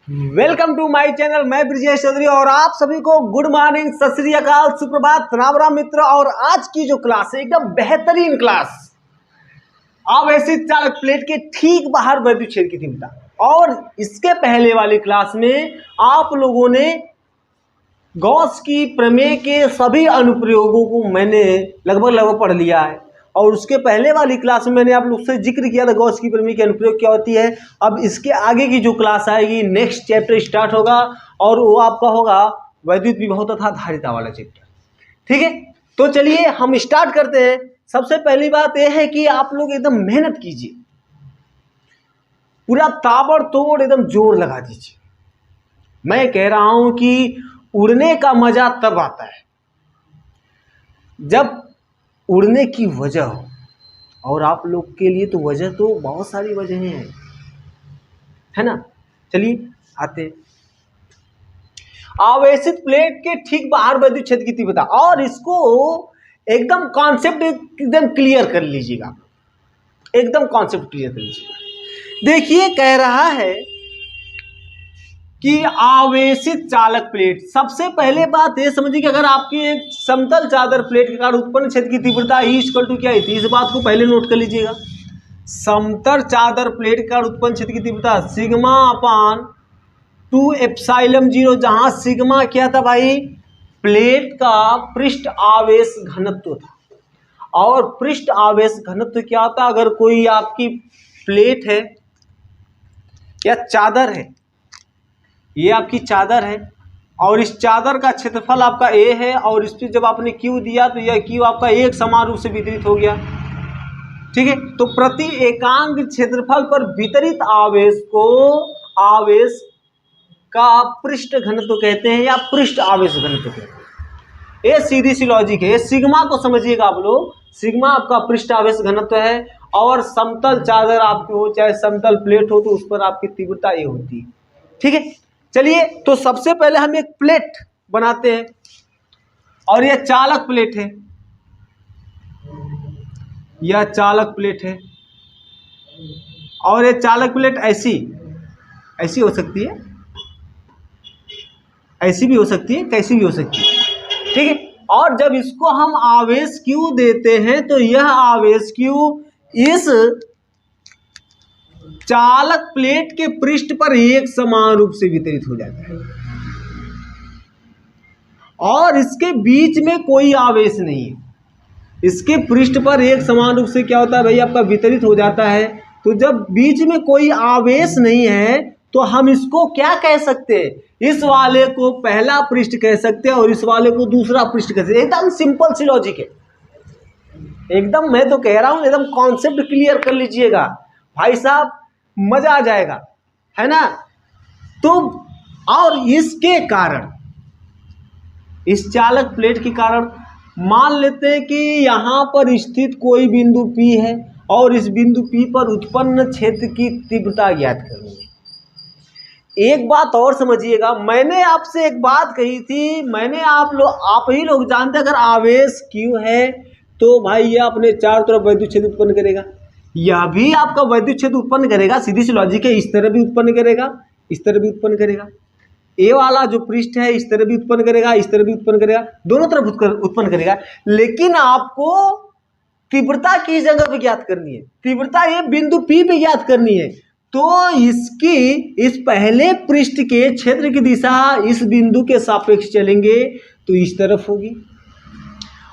Welcome to my channel. मैं ब्रिजेश चौधरी और आप सभी को गुड मॉर्निंग, सत श्री अकाल, सुप्रभात, राम राम मित्र। और आज की जो क्लास है एकदम बेहतरीन क्लास। आवेशित चालक प्लेट के ठीक बाहर विद्युत क्षेत्र की तीव्रता। और इसके पहले वाली क्लास में आप लोगों ने गॉस की प्रमेय के सभी अनुप्रयोगों को मैंने लगभग पढ़ लिया है। और उसके पहले वाली क्लास में मैंने आप लोग से जिक्र किया था गॉस की प्रमेय के अनुप्रयोग क्या होती है। अब इसके आगे की जो क्लास आएगी, नेक्स्ट चैप्टर स्टार्ट होगा और वो आपका होगा वैद्युत विभव तथा धारिता वाला चैप्टर। ठीक है, तो चलिए हम स्टार्ट करते हैं। सबसे पहली बात यह है कि आप लोग एकदम मेहनत कीजिए, पूरा ताबड़तोड़ एकदम जोर लगा दीजिए। मैं कह रहा हूं कि उड़ने का मजा तब आता है जब उड़ने की वजह हो। और आप लोग के लिए तो वजह तो बहुत सारी वजहें हैं, है ना। चलिए आते हैं। आवेशित प्लेट के ठीक बाहर विद्युत क्षेत्र की तीव्रता, और इसको एकदम कॉन्सेप्ट एकदम क्लियर कर लीजिएगा, एकदम कॉन्सेप्ट क्लियर कर लीजिएगा। देखिए कह रहा है कि आवेशित चालक प्लेट, सबसे पहले बात ये समझिए कि अगर आपकी एक समतल चादर प्लेट के कारण उत्पन्न क्षेत्र की तीव्रता E इक्वल टू क्या थी, इस बात को पहले नोट कर लीजिएगा। समतल चादर प्लेट के कारण उत्पन्न क्षेत्र की तीव्रता सिग्मा अपान 2 एप्सिलॉन 0, जहां सिग्मा क्या था भाई, प्लेट का पृष्ठ आवेश घनत्व था। और पृष्ठ आवेश घनत्व क्या होता है, अगर कोई आपकी प्लेट है या चादर है, ये आपकी चादर है और इस चादर का क्षेत्रफल आपका A है, और इस पर जब आपने Q दिया तो यह Q आपका एक समान रूप से वितरित हो गया। ठीक है, तो प्रति एकांक क्षेत्रफल पर वितरित आवेश को आवेश का पृष्ठ घनत्व कहते हैं या पृष्ठ आवेश घनत्व कहते हैं। ये सीधी सी लॉजिक है। ये सिग्मा को समझिएगा आप लोग, सिग्मा आपका पृष्ठ आवेश घनत्व है। और समतल चादर आपकी हो चाहे समतल प्लेट हो तो उस पर आपकी तीव्रता ये होती है। ठीक है, चलिए तो सबसे पहले हम एक प्लेट बनाते हैं और यह चालक प्लेट है, यह चालक प्लेट है। और यह चालक प्लेट ऐसी हो सकती है, ऐसी भी हो सकती है, कैसी भी हो सकती है। ठीक है, और जब इसको हम आवेश Q देते हैं तो यह आवेश Q इस चालक प्लेट के पृष्ठ पर एक समान रूप से वितरित हो जाता है और इसके बीच में कोई आवेश नहीं है। इसके पृष्ठ पर एक समान रूप से क्या होता है भाई, आपका वितरित हो जाता है। तो जब बीच में कोई आवेश नहीं है तो हम इसको क्या कह सकते हैं, इस वाले को पहला पृष्ठ कह सकते हैं और इस वाले को दूसरा पृष्ठ कह सकते हैं। एकदम सिंपल सी लॉजिक है, एकदम। मैं तो कह रहा हूं एकदम कॉन्सेप्ट क्लियर कर लीजिएगा भाई साहब, मजा आ जाएगा, है ना। तो और इसके कारण, इस चालक प्लेट के कारण मान लेते हैं कि यहां पर स्थित कोई बिंदु P है और इस बिंदु P पर उत्पन्न क्षेत्र की तीव्रता ज्ञात करनी है। एक बात और समझिएगा, मैंने आपसे एक बात कही थी, मैंने आप ही लोग जानते हैं, अगर आवेश Q है तो भाई यह अपने चारों तरफ विद्युत क्षेत्र उत्पन्न करेगा, यह भी आपका विद्युत क्षेत्र उत्पन्न करेगा। सीधी सी लॉजिक है, इस तरह भी उत्पन्न करेगा, इस तरह भी उत्पन्न करेगा। ए वाला जो पृष्ठ है इस तरह भी उत्पन्न करेगा, इस तरह भी उत्पन्न करेगा, दोनों तरफ उत्पन्न करेगा। लेकिन आपको तीव्रता किस जगह पे ज्ञात करनी है, तीव्रता ये बिंदु P पे ज्ञात करनी है। तो इसकी इस पहले पृष्ठ के क्षेत्र की दिशा इस बिंदु के सापेक्ष चलेंगे तो इस तरफ होगी।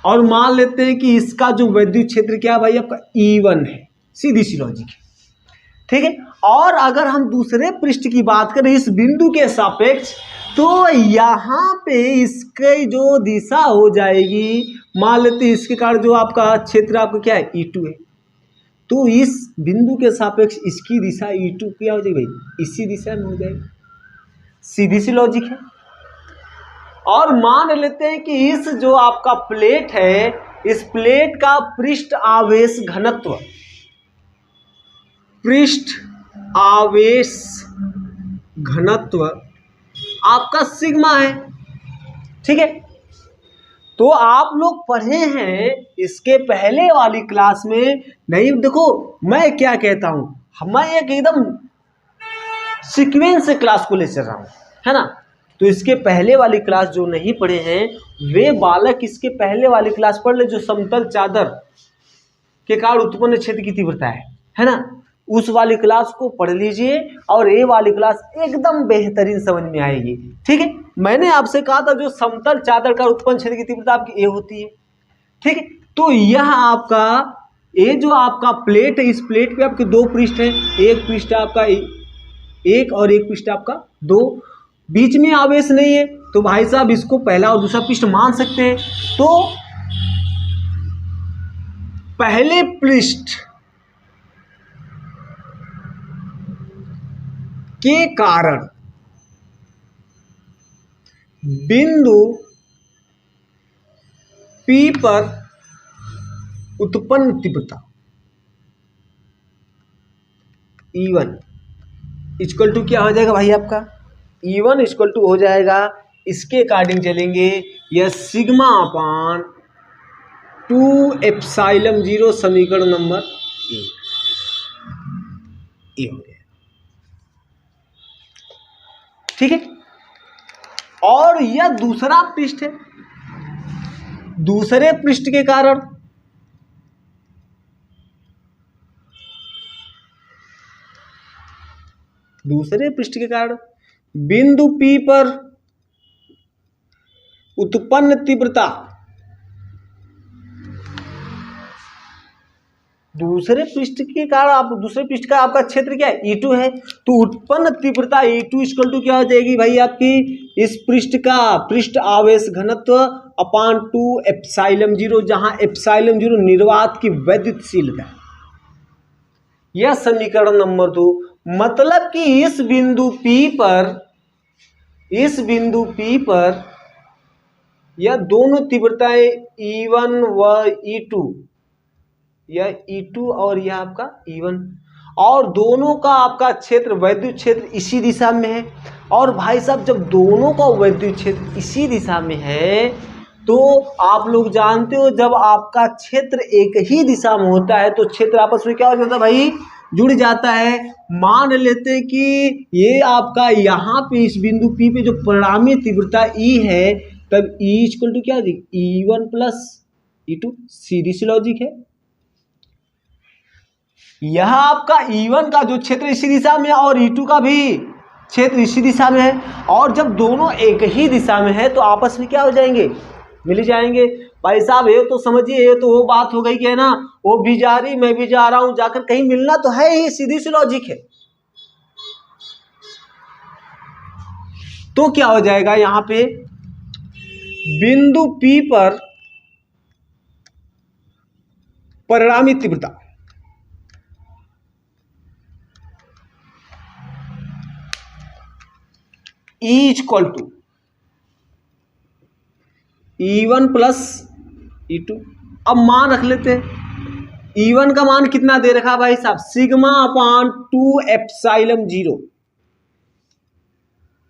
और मान लेते हैं कि इसका जो विद्युत क्षेत्र क्या भाई आपका E1 है, सीधी सी लॉजिक है। ठीक है, और अगर हम दूसरे पृष्ठ की बात करें इस बिंदु के सापेक्ष, तो यहाँ पे इसकी जो दिशा हो जाएगी, मान लेते हैं इसके कारण जो आपका क्षेत्र आपका क्या है E2 है, तो इस बिंदु के सापेक्ष इसकी दिशा E2 क्या हो जाएगी भाई, इसी दिशा में हो जाएगी। सीधी सी लॉजिक है। और मान लेते हैं कि इस जो आपका प्लेट है, इस प्लेट का पृष्ठ आवेश घनत्व, पृष्ठ आवेश घनत्व आपका सिग्मा है। ठीक है, तो आप लोग पढ़े हैं इसके पहले वाली क्लास में। नहीं देखो मैं क्या कहता हूं, मैं एक एकदम सीक्वेंस से क्लास को ले चल रहा हूँ, है ना। तो इसके पहले वाली क्लास जो नहीं पढ़े हैं वे बालक इसके पहले वाली क्लास पढ़ ले, जो समतल चादर के कारण उत्पन्न क्षेत्र की तीव्रता है ना। उस वाली क्लास को पढ़ लीजिए और ये वाली क्लास एकदम बेहतरीन समझ में आएगी। ठीक है, मैंने आपसे कहा था जो समतल चादर का उत्पन्न क्षेत्र की तीव्रता आपकी ए होती है। ठीक है, तो यह आपका ये जो आपका प्लेट है, इस प्लेट पे आपके दो पृष्ठ हैं, एक पृष्ठ आपका एक और एक पृष्ठ आपका दो, बीच में आवेश नहीं है, तो भाई साहब इसको पहला और दूसरा पृष्ठ मान सकते हैं। तो पहले पृष्ठ के कारण बिंदु P पर उत्पन्न तीव्रता E1 इक्वल टू क्या हो जाएगा भाई आपका, E1 इक्वल टू हो जाएगा, इसके अकॉर्डिंग चलेंगे, यह सिग्मा अपान 2 एप्सिलॉन 0 समीकरण नंबर ए हो गया। ठीक है, और यह दूसरा पृष्ठ है, दूसरे पृष्ठ के कारण बिंदु P पर उत्पन्न तीव्रता, दूसरे पृष्ठ के कारण आप दूसरे पृष्ठ का आपका क्षेत्र क्या है E2 है, तो उत्पन्न तीव्रता E2 इक्वल टू क्या हो जाएगी भाई आपकी, इस पृष्ठ का पृष्ठ आवेश घनत्व अपान 2 एप्सिलॉन 0, जहां एप्सिलॉन 0 निर्वात की वैद्युतशीलता है। यह समीकरण नंबर 2, मतलब कि इस बिंदु P पर यह दोनों तीव्रताएं E1 व E2, यह E2 और यह आपका E1, और दोनों का आपका क्षेत्र वैद्युत क्षेत्र इसी दिशा में है। और भाई साहब जब दोनों का वैद्युत क्षेत्र इसी दिशा में है तो आप लोग जानते हो जब आपका क्षेत्र एक ही दिशा में होता है तो क्षेत्र आपस में क्या हो जाता है भाई, जुड़ जाता है। मान लेते हैं कि ये आपका यहाँ पे इस बिंदु P पे जो परिणामी तीव्रता E है, तब E इक्वल टू क्या हो जाएगी, E1 प्लस E2, सीधी सी लॉजिक है। यह आपका E1 का जो क्षेत्र इसी दिशा में है और E2 का भी क्षेत्र इसी दिशा में है, और जब दोनों एक ही दिशा में है तो आपस में क्या हो जाएंगे, मिल जाएंगे। भाई साहब ये तो समझिए, ये तो वो बात हो गई कि है ना, वो भी जा रही मैं भी जा रहा हूं, जाकर कहीं मिलना तो है ही, सीधी सी लॉजिक है। तो क्या हो जाएगा यहां पे, बिंदु P पर परिणामी तीव्रता E equal to E1 plus E2। अब मान रख लेते हैं, E1 का मान कितना दे रखा भाई साहब, सिग्मा अपान 2 एप्सिलॉन 0।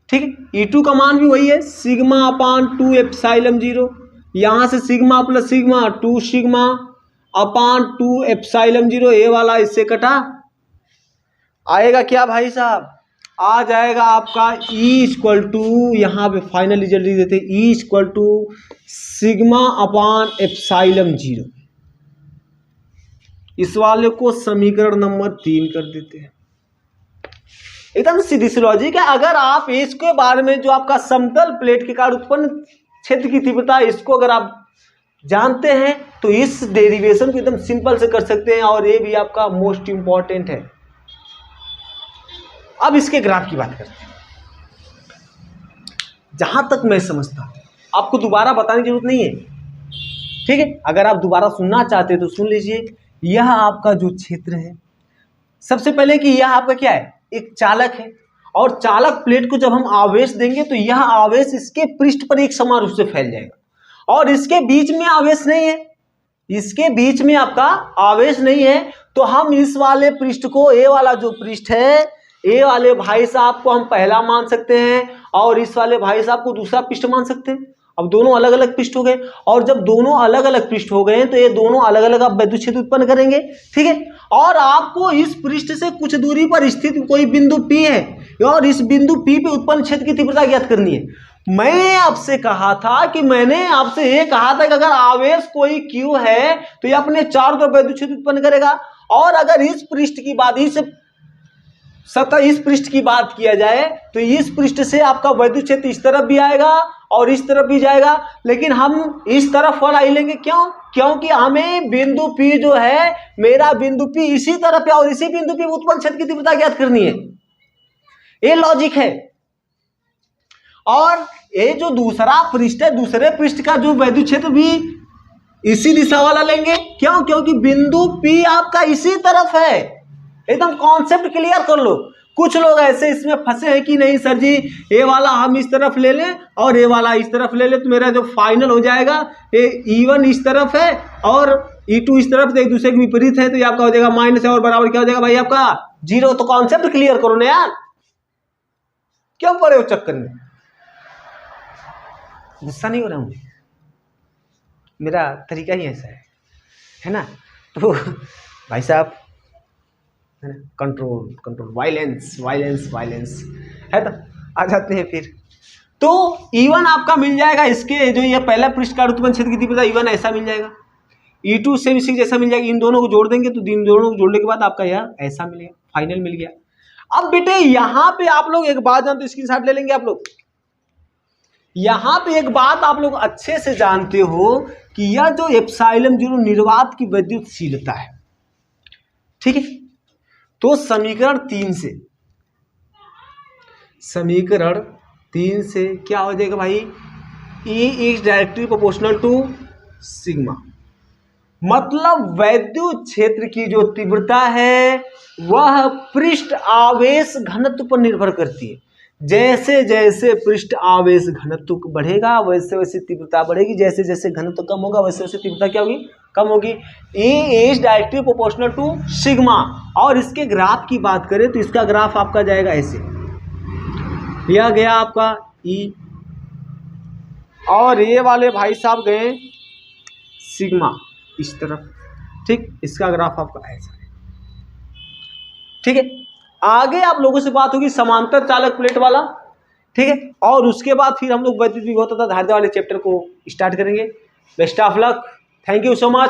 ठीक है, E2 का मान भी वही है, सिग्मा अपान 2 एप्सिलॉन 0। यहां से सिग्मा प्लस सिग्मा 2 सिग्मा अपान 2 एप्सिलॉन 0, ये वाला इससे कटा, आएगा क्या भाई साहब, आ जाएगा आपका E इक्वल टू, यहाँ पे फाइनल रिजल्ट लिख देते हैं, E equal to sigma upon epsilon 0। इस वाले को समीकरण नंबर 3 कर देते हैं। एकदम सीधी सी लॉजिक है। अगर आप इसके बारे में जो आपका समतल प्लेट के कारण उत्पन्न क्षेत्र की तीव्रता, इसको अगर आप जानते हैं तो इस डेरिवेशन को एकदम सिंपल से कर सकते हैं, और ये भी आपका मोस्ट इंपॉर्टेंट है। अब इसके ग्राफ की बात करते हैं। जहां तक मैं समझता हूं आपको दोबारा बताने की जरूरत नहीं है, ठीक है। अगर आप दोबारा सुनना चाहते हैं तो सुन लीजिए। यह आपका जो क्षेत्र है, सबसे पहले कि यह आपका क्या है, एक चालक है, और चालक प्लेट को जब हम आवेश देंगे तो यह आवेश इसके पृष्ठ पर एक समान रूप से फैल जाएगा, और इसके बीच में आवेश नहीं है, इसके बीच में आपका आवेश नहीं है, तो हम इस वाले पृष्ठ को, ए वाला जो पृष्ठ है, ए वाले भाई साहब को हम पहला मान सकते हैं, और इस वाले भाई साहब को दूसरा पृष्ठ मान सकते हैं। अब दोनों अलग अलग पृष्ठ हो गए, और जब दोनों अलग अलग पृष्ठ हो गए तो ये दोनों अलग अलग आप वैद्युत क्षेत्र उत्पन्न करेंगे। ठीक है, और आपको इस पृष्ठ से कुछ दूरी पर स्थित कोई बिंदु P है और इस बिंदु P पे उत्पन्न क्षेत्र की तीव्रता ज्ञात करनी है। मैंने आपसे कहा था कि अगर आवेश कोई Q है तो ये अपने चारों तरफ वैद्युत क्षेत्र उत्पन्न करेगा, और अगर इस पृष्ठ की बात इस पृष्ठ की बात किया जाए तो इस पृष्ठ से आपका वैद्युत क्षेत्र इस तरफ भी आएगा और इस तरफ भी जाएगा, लेकिन हम इस तरफ वाला ही लेंगे। क्यों? क्योंकि हमें बिंदु P जो है, मेरा बिंदु P इसी तरफ है और इसी बिंदु P उत्पन्न क्षेत्र की तीव्रता ज्ञात करनी है। ये लॉजिक है। और ये जो दूसरा पृष्ठ है, दूसरे पृष्ठ का जो वैद्युत क्षेत्र भी इसी दिशा वाला लेंगे। क्यों? क्योंकि बिंदु P आपका इसी तरफ है। एकदम कॉन्सेप्ट क्लियर कर लो। कुछ लोग ऐसे इसमें फंसे हैं कि नहीं सर जी, ये वाला हम इस तरफ ले लें और ये वाला इस तरफ ले लें तो मेरा जो फाइनल हो जाएगा, ये E1 इस तरफ है और E2 इस तरफ, तो एक दूसरे के विपरीत है, तो ये आपका हो जाएगा माइनस है और बराबर क्या हो जाएगा भाई आपका 0। तो कॉन्सेप्ट क्लियर करो ना यार, क्यों पड़े हो चक्कर में? गुस्सा नहीं हो रहा हूँ, मेरा तरीका ही ऐसा है ना। तो भाई साहब है ना, कंट्रोल वायलेंस है। तो आ जाते हैं फिर। तो E1 आपका मिल जाएगा, इसके जो ये पहला पृष्ठ का उत्पन्न क्षेत्र की तीव्रता E1 ऐसा मिल जाएगा, E2 से इसी जैसा मिल जाएगा। इन दोनों को जोड़ देंगे तो इन दोनों को जोड़ने के बाद आपका यह ऐसा मिलेगा, फाइनल मिल गया। अब बेटे यहाँ पे आप लोग एक बात जानते हो, स्क्रीनशॉट ले लेंगे आप लोग। यहाँ पे एक बात आप लोग अच्छे से जानते हो कि यह जो एप्सिलॉन 0 निर्वात की विद्युतशीलता है, ठीक है। तो समीकरण 3 से क्या हो जाएगा भाई, E is directly proportional to sigma. मतलब वैद्युत क्षेत्र की जो तीव्रता है वह पृष्ठ आवेश घनत्व पर निर्भर करती है। जैसे जैसे पृष्ठ आवेश घनत्व बढ़ेगा वैसे वैसे तीव्रता बढ़ेगी, जैसे जैसे घनत्व कम होगा वैसे वैसे तीव्रता क्या होगी, कम होगी। E is directly proportional to sigma. और इसके ग्राफ की बात करें तो इसका ग्राफ आपका जाएगा ऐसे, यह गया आपका E और ये वाले भाई साहब गए सिग्मा इस तरफ, ठीक। इसका ग्राफ आपका ऐसा है, ठीक है। आगे आप लोगों से बात होगी समांतर चालक प्लेट वाला, ठीक है। और उसके बाद फिर हम लोग वैद्युत विभव तथा धारिता वाले चैप्टर को स्टार्ट करेंगे। Best of luck, thank you so much.